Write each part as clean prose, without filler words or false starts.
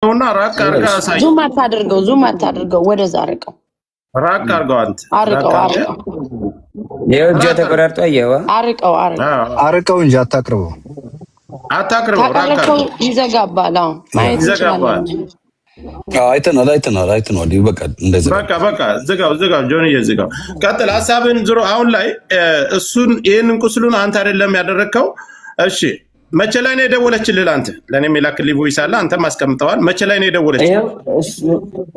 ነውና ራቅ አርጋ አሳይ። ዙም አታድርገው፣ ወደዛ አርቀው፣ ራቅ አርገው። አንተ አርቀው የእጅ ተቆራርጦ አየዋ። አርቀው እንጂ አታቅርበው። ራቅ ይዘጋባል። ማየት ይዘጋባል። አይተናል። በቃ እንደዚህ በቃ ዝጋው። ጆኒ ዝጋው። ቀጥል ሐሳብን ዝሮ አሁን ላይ እሱን ይሄንን ቁስሉን አንተ አይደለም ያደረከው። እሺ መቼ ላይ ነው የደወለችልህ? አንተ ለኔም የላክልኝ ቮይስ አለ፣ አንተም አስቀምጠዋል። መቼ ላይ ነው የደወለችልህ?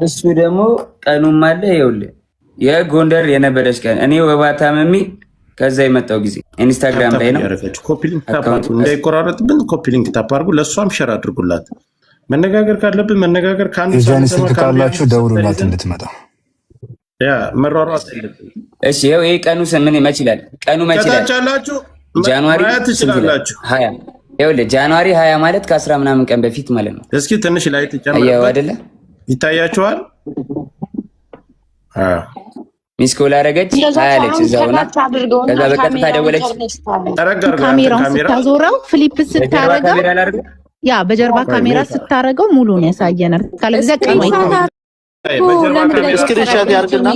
እሱ ደግሞ ቀኑም አለ። ይኸውልህ የጎንደር የነበረች ቀን እኔ ወባ ታመሚ ከዛ የመጣው ጊዜ ኢንስታግራም ላይ ነው። ኮፒ ሊንክ ታፕ እንዳይቆራረጥብን ኮፒ ሊንክ ታፕ አድርጉ፣ ለእሷም ሸር አድርጉላት። መነጋገር ካለብን መነጋገር ካንዱ ስልክ ካላችሁ ደውሉላት እንድትመጣ። ያ መሯሯጥ የለብን። እሺ ይሄ ቀኑ ምን ይመስላል? ቀኑ ከታቻላችሁ ጃንዋሪ ትችላላችሁ 20 ይኸውልህ ጃንዋሪ 20 ማለት ከ10 ምናምን ቀን በፊት ማለት ነው። እስኪ ትንሽ ላይ ተጨምረው አይደለ? ይታያችኋል? ሚስኮል አረገች አያለች እዛውና ከዛ በቀጥታ ደወለች። ካሜራውን ስታዞረው ፍሊፕ ስታረገው ያ በጀርባ ካሜራ ስታረገው ሙሉን ያሳየናል። ካለዛ ቀይ ስክሪንሾት ያርግና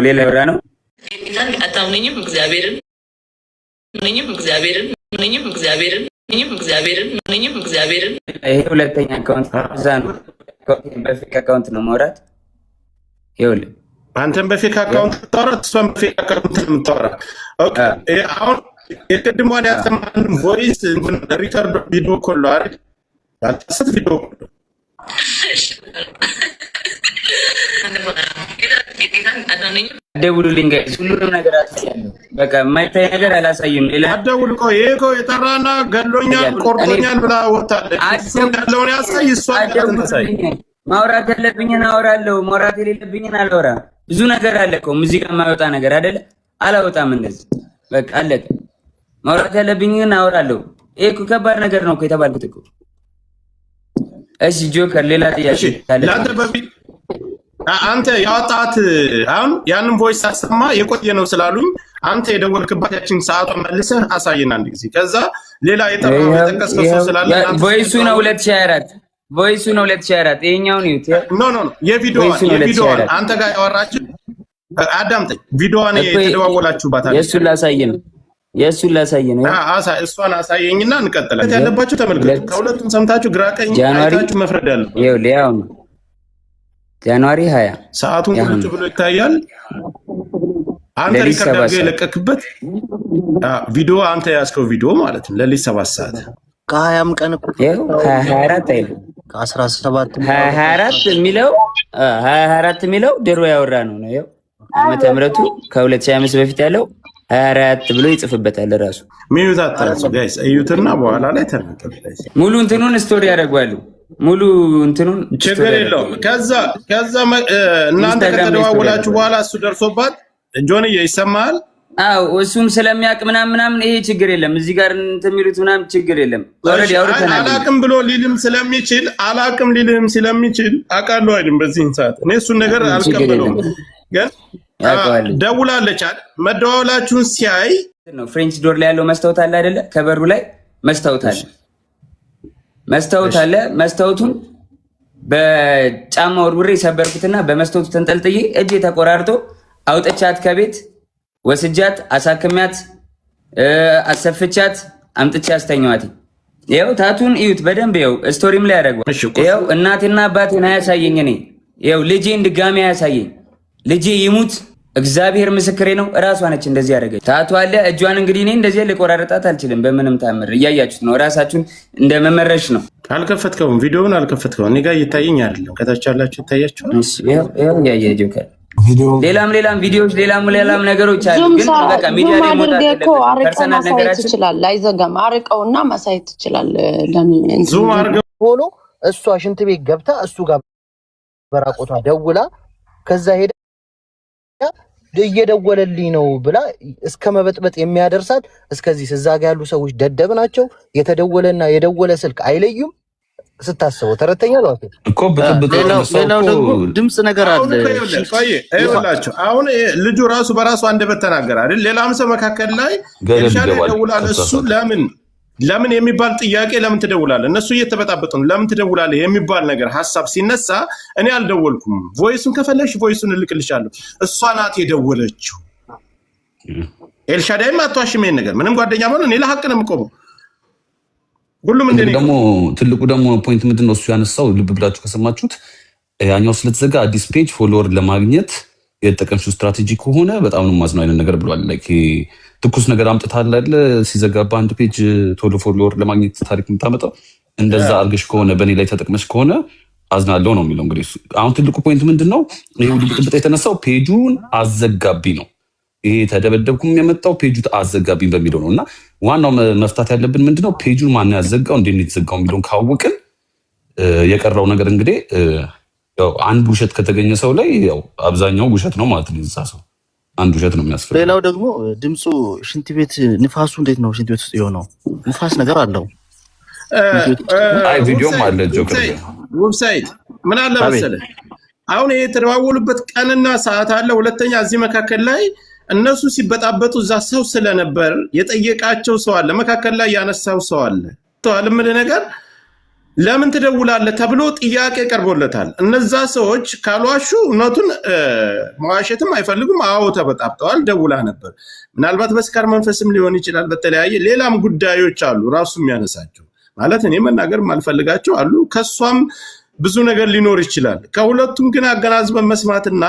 ሌላ ወራ ነው። አታምነኝም? እግዚአብሔርን ይሄ ሁለተኛ አካውንት እዛ ነው። በፌክ አካውንት ነው ማውራት። ይኸውልህ አንተም በፌክ አካውንት ታወራ፣ እሷም በፌክ አካውንት ነው የምታወራ። ኦኬ አሁን የቅድሟን ያሰማን ቮይስ ሪከርድ ቪዲዮ ኮል አይደል? አጥሰት ቪዲዮ ኮል አደውሉልኝ ጋይስ፣ ሁሉንም ነገር አሳያለሁ። በቃ የማይታይ ነገር አላሳይም። ሌላ አደውል እኮ ይሄ እኮ የጠራና ገሎኛል ቆርጦኛል ብላ ወጣለች። ያለውን ያሳይ፣ እሷ ያሳይ። ማውራት ያለብኝን አወራለሁ፣ ማውራት የሌለብኝን አላወራም። ብዙ ነገር አለ እኮ ሙዚቃ የማይወጣ ነገር አይደለ? አላወጣም እንደዚህ በቃ አለቀ። ማውራት ያለብኝን አወራለሁ። ይሄ እኮ ከባድ ነገር ነው እኮ የተባልኩት እኮ። እሺ ጆከር፣ ሌላ ጥያቄ ካለ ለአንተ በፊት አንተ ያወጣት አሁን ያንን ቮይስ አሰማ የቆየ ነው ስላሉኝ አንተ የደወልክባት ያችን ሰዓቷን መልሰህ አሳየን አንድ ጊዜ። ከዛ ሌላ የጠራው የተከሰሰ ሰው ስላለ ቮይሱ ነው 2024 ቮይሱ ነው 2024 ይሄኛውን ይዩት። ኖ የቪዲዮዋን አንተ ጋር ያወራችሁ አዳምጠኝ። ቪዲዮዋን የተደዋወላችሁባት አይደል? የእሱን ላሳይ ነው። እሷን አሳየኝና እንቀጥላለን። ያለባችሁ ተመልከቱ። ከሁለቱም ሰምታችሁ ግራ ቀኝ አይታችሁ መፍረድ ያለው ይኸው ጃንዋሪ 20 ሰዓቱን ቁጭ ብሎ ይታያል። አንተ ሪከርድ አድርገህ የለቀክበት ቪዲዮ አንተ ያዝከው ቪዲዮ ማለት ነው። ለሊት 7 ሰዓት ከ20 ቀን እኮ 24 አይደል? ከ17 24 የሚለው ድሮ ያወራ ነው ነው። ይኸው ዓመተ ምህረቱ ከ2025 በፊት ያለው 24 ብሎ ይጽፍበታል ራሱ። ሚዩት አታርሱ ጋይስ፣ እዩትና በኋላ ላይ ተናገሩ። ሙሉ እንትኑን ስቶሪ ያደርጋሉ። ሙሉ እንትኑን ችግር የለውም። ከዛ እናንተ ከተደዋወላችሁ በኋላ እሱ ደርሶባት ጆንዬ ይሰማል። አዎ እሱም ስለሚያውቅ ምናምን ይሄ ችግር የለም። እዚህ ጋር እንትን የሚሉት ምናምን ችግር የለም። ኦልሬዲ አውርተናል። አላቅም ብሎ ሊልም ስለሚችል አውቃለሁ አይደል? በዚህ ሰዓት እኔ እሱን ነገር አልቀበለውም። ግን ደውላለች አይደል? መደዋወላችሁን ሲያይ ነው ፍሬንች ዶር ላይ ያለው መስታወት አለ አይደለ? ከበሩ ላይ መስታወት አለ። መስታወቱን በጫማ ወርውሬ ሰበርኩትና በመስታወቱ ተንጠልጥዬ እጄ ተቆራርጦ አውጥቻት ከቤት ወስጃት አሳክሚያት አሰፍቻት አምጥቻ አስተኛዋት። ይኸው ታቱን እዩት በደንብ ይኸው ስቶሪም ላይ ያደርገዋል። ይኸው እናቴና አባቴን አያሳየኝ። እኔ ይኸው ልጄን ድጋሚ አያሳየኝ። ልጄ ይሙት እግዚአብሔር ምስክሬ ነው። እራሷ ነች እንደዚህ ያደረገች። ታቱ አለ እጇን እንግዲህ እኔ እንደዚህ ልቆራረጣት አልችልም በምንም ታምር። እያያችሁት ነው። ራሳችሁን እንደመመረሽ ነው። አልከፈትከውም፣ ቪዲዮውን አልከፈትከውም። እኔ ጋር እየታየኝ አይደለም። ከታች ያላችሁ ይታያችኋል። ይኸው ያየ ጆከር ሌላም ቪዲዮዎች ሌላም ነገሮች አሉ። ግን በቃ ሚዲያ ላይ ሞታት ፐርሰናል ነገራችን ይችላል። አይዘጋም። አርቀውና ማሳየት ይችላል። ዙም አርገው ሆኖ እሷ ሽንት ቤት ገብታ እሱ ጋር በራቆቷ ደውላ ከዛ ሄደ እየደወለልኝ ነው ብላ እስከ መበጥበጥ የሚያደርሳት እስከዚህ እዛ ጋር ያሉ ሰዎች ደደብ ናቸው። የተደወለና የደወለ ስልክ አይለዩም። ስታስበው ተረተኛ ነው እኮ። ሌላው ደግሞ ድምጽ ነገር አለ። ይኸውላችሁ አሁን ልጁ ራሱ በራሱ አንደበት ተናገረ አይደል? ሌላም ሰው መካከል ላይ ኤልሻዳይ ደውላል። እሱ ለምን ለምን የሚባል ጥያቄ ለምን ትደውላለህ? እነሱ እየተበጣበጡ ነው። ለምን ትደውላለህ የሚባል ነገር ሀሳብ ሲነሳ እኔ አልደወልኩም። ቮይሱን ከፈለሽ ቮይሱን እልክልሻለሁ። እሷ ናት የደወለችው። ኤልሻዳይም አትዋሽም። ይሄን ነገር ምንም ጓደኛ ማለት እኔ ለሐቅ ነው የምቆመው። ሁሉም እንደኔ ደግሞ ትልቁ ደግሞ ፖይንት ምንድነው እሱ ያነሳው ልብ ብላችሁ ከሰማችሁት ያኛው ስለተዘጋ አዲስ ፔጅ ፎሎወር ለማግኘት የተጠቀምሽው ስትራቴጂ ከሆነ በጣም ነው ማዝነው አይነት ነገር ብሏል። ላይክ ትኩስ ነገር አምጥታል አይደል? ሲዘጋባ አንድ ፔጅ ቶሎ ፎሎወር ለማግኘት ታሪክ የምታመጣው እንደዛ አርግሽ ከሆነ በእኔ ላይ ተጠቅመሽ ከሆነ አዝናለሁ ነው የሚለው። እንግዲህ አሁን ትልቁ ፖይንት ምንድነው ይሄ ሁሉ ብጥብጥ የተነሳው ፔጁን አዘጋቢ ነው። ይሄ ተደበደብኩም የመጣው ፔጁ አዘጋቢ በሚለው ነው። እና ዋናው መፍታት ያለብን ምንድነው ፔጁን ማን ያዘጋው እንዴት ነው የተዘጋው የሚለውን ካወቅን የቀረው ነገር እንግዲህ ያው አንድ ውሸት ከተገኘ ሰው ላይ ያው አብዛኛው ውሸት ነው ማለት ነው። እዛ ሰው አንድ ውሸት ነው የሚያስፈልገው። ሌላው ደግሞ ድምፁ ሽንት ቤት ንፋሱ እንዴት ነው ሽንት ቤት ውስጥ የሆነው? ንፋስ ነገር አለው። አይ ቪዲዮም አለ ጆከር ዌብሳይት ምን አለ መሰለህ አሁን ይሄ የተደዋወሉበት ቀንና ሰዓት አለ። ሁለተኛ እዚህ መካከል ላይ እነሱ ሲበጣበጡ እዛ ሰው ስለነበር የጠየቃቸው ሰው አለ። መካከል ላይ ያነሳው ሰው አለ። ተዋልምል ነገር ለምን ትደውላለህ ተብሎ ጥያቄ ቀርቦለታል። እነዛ ሰዎች ካልዋሹ እውነቱን መዋሸትም አይፈልጉም። አዎ ተበጣብጠዋል፣ ደውላ ነበር። ምናልባት በስካር መንፈስም ሊሆን ይችላል። በተለያየ ሌላም ጉዳዮች አሉ ራሱ የሚያነሳቸው ማለት እኔ መናገር ማልፈልጋቸው አሉ። ከሷም ብዙ ነገር ሊኖር ይችላል። ከሁለቱም ግን አገናዝበን መስማትና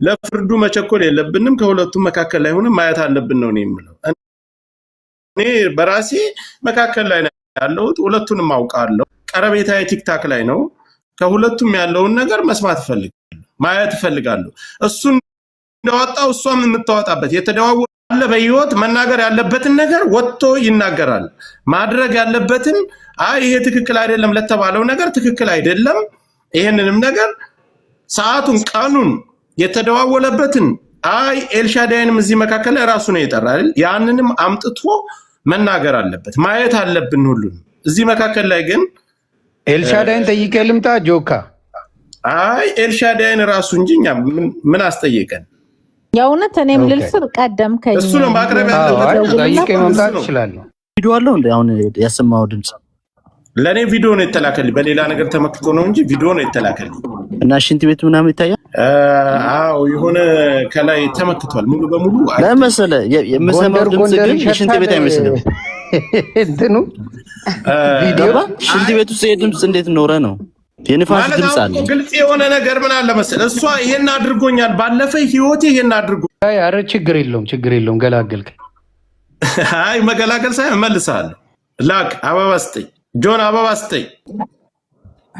ለፍርዱ መቸኮል የለብንም። ከሁለቱም መካከል ላይ ሆነ ማየት አለብን ነው የምለው። እኔ በራሴ መካከል ላይ ያለሁት ሁለቱንም አውቃለሁ። ቀረቤታ ቲክታክ ላይ ነው። ከሁለቱም ያለውን ነገር መስማት እፈልጋለሁ፣ ማየት እፈልጋለሁ። እሱን እንደወጣው እሷም የምታወጣበት የተደዋወለ በህይወት መናገር ያለበትን ነገር ወጥቶ ይናገራል። ማድረግ ያለበትን ይሄ ትክክል አይደለም ለተባለው ነገር ትክክል አይደለም። ይሄንንም ነገር ሰዓቱን፣ ቀኑን፣ የተደዋወለበትን ኤልሻዳይንም እዚህ መካከል ላይ ራሱ ነው የጠራል። ያንንም አምጥቶ መናገር አለበት፣ ማየት አለብን ሁሉንም። እዚህ መካከል ላይ ግን ኤልሻዳይን ጠይቄ ልምጣ ጆካ? ኤልሻዳይን ራሱ እንጂ እኛ ምን አስጠየቀን? የእውነት እኔም ልልስር ቀደምከኝ። እሱ ነው ማቅረብ ያለበት። ጠይቄ መምጣት እችላለሁ። ቪዲዮ አለው እንዴ? አሁን ያሰማው ድምጽ ለኔ ቪዲዮ ነው የተላከልኝ። በሌላ ነገር ተመክቶ ነው እንጂ ቪዲዮ ነው የተላከልኝ። እና ሽንት ቤት ምናምን ይታያል። የሆነ ከላይ ተመክቷል ሙሉ በሙሉ ለመሰለ የምሰማው ድምጽ ግን ሽንት ቤት አይመስልም። እንትኑ ቪዲዮ ሽንት ቤት ውስጥ የድምጽ እንዴት ኖረ ነው? የንፋስ ድምጽ አለ። ግልጽ የሆነ ነገር ምን አለ መሰለ እሷ ይሄን አድርጎኛል ባለፈ ህይወቴ ይሄን አድርጎ ኧረ ችግር የለውም ገላገልክ። መገላገል ሳይሆን እመልስሃለሁ። ላክ አበባ ስጠኝ ጆን አበባ ስጠኝ።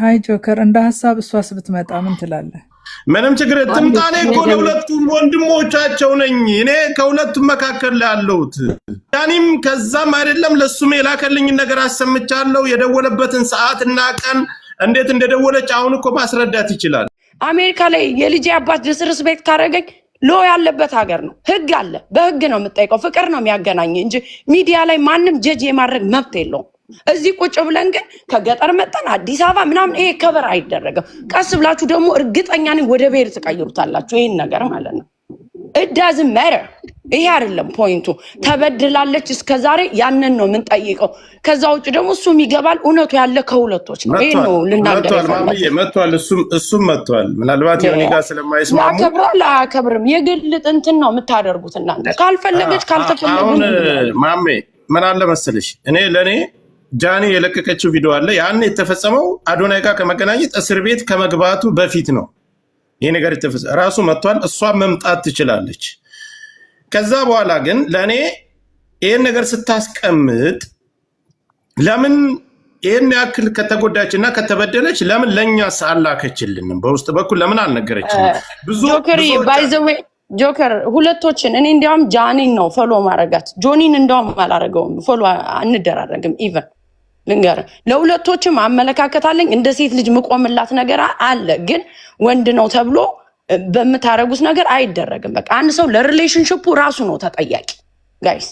አይ ጆከር እንደ ሀሳብ እሷስ ብትመጣ ምን ትላለህ? ምንም ችግር ትምጣኔ እኮ ለሁለቱም ወንድሞቻቸው ነኝ። እኔ ከሁለቱም መካከል ላይ ያለሁት ያኒም ከዛም አይደለም ለሱም የላከልኝ ነገር አሰምቻለሁ። የደወለበትን ሰዓትና ቀን እንዴት እንደደወለች አሁን እኮ ማስረዳት ይችላል። አሜሪካ ላይ የልጄ አባት ዲስርስ ቤት ካረገኝ ሎ ያለበት ሀገር ነው። ህግ አለ። በህግ ነው የምጠይቀው። ፍቅር ነው የሚያገናኝ እንጂ ሚዲያ ላይ ማንም ጀጅ የማድረግ መብት የለውም። እዚህ ቁጭ ብለን ግን ከገጠር መጣን አዲስ አበባ ምናምን ይሄ ከበር አይደረግም። ቀስ ብላችሁ ደግሞ እርግጠኛ ነኝ ወደ ብሔር ትቀይሩታላችሁ ይሄን ነገር ማለት ነው። እዳዝም ማተር ይሄ አይደለም ፖይንቱ። ተበድላለች እስከዛሬ ያንን ነው የምንጠይቀው። ከዛ ውጭ ደግሞ እሱም ይገባል እውነቱ ያለ ከሁለቶች ነው። ይሄ ነው ልናገር መጥቷል። እሱም መጥቷል። ምናልባት የሆነ ጋር ስለማይስማሙ ያከብራል አያከብርም የግል እንትን ነው የምታደርጉት እናንተ። ካልፈለገች ካልተፈለገ አሁን ማሜ ምን አለ መሰለሽ ለኔ ጃኒ የለቀቀችው ቪዲዮ አለ። ያን የተፈጸመው አዶናይ ጋር ከመገናኘት እስር ቤት ከመግባቱ በፊት ነው። ይሄ ነገር ራሱ መጥቷል። እሷ መምጣት ትችላለች። ከዛ በኋላ ግን ለኔ ይሄን ነገር ስታስቀምጥ ለምን ይሄን ያክል ከተጎዳችና ከተበደለች ለምን ለኛስ አላከችልንም? በውስጥ በኩል ለምን አልነገረችንም? ብዙ ጆከር ሁለቶችን እኔ እንዲያውም ጃኒን ነው ፎሎ ማረጋት። ጆኒን እንዲያውም አላረገውም። ፎሎ አንደራረግም። ኢቨን ልንገር ለሁለቶችም አመለካከት አለኝ። እንደ ሴት ልጅ ምቆምላት ነገር አለ። ግን ወንድ ነው ተብሎ በምታረጉት ነገር አይደረግም። በቃ አንድ ሰው ለሪሌሽንሺፑ ራሱ ነው ተጠያቂ። ጋይስ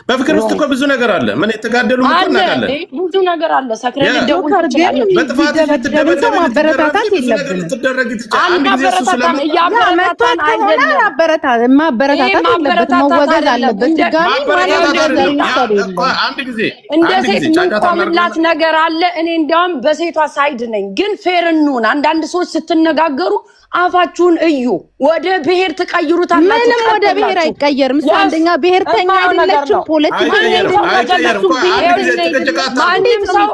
በፍቅር ውስጥ እኮ ብዙ ነገር አለ። ምን የተጋደሉ ምትናቃለን? ብዙ ነገር አለ። ሰክረን ደውል ይችላል። በጥፋት ተደበደበ ማበረታታት የለብንም። አናበረታታም። እያበረታታን አይደለም። ማበረታታት የለበት መወገዝ አለበት። ድጋሚ አንድ ጊዜ እንደ ሴት ምንቆምላት ነገር አለ። እኔ እንዲያውም በሴቷ ሳይድ ነኝ። ግን ፌር እንሁን። አንዳንድ ሰዎች ስትነጋገሩ አፋችሁን እዩ። ወደ ብሔር ትቀይሩታላችሁ። ምንም ወደ ብሔር አይቀየርም። እሱ አንደኛ ብሔርተኛ አይደለችም። ፖለቲካ ማንም ሰው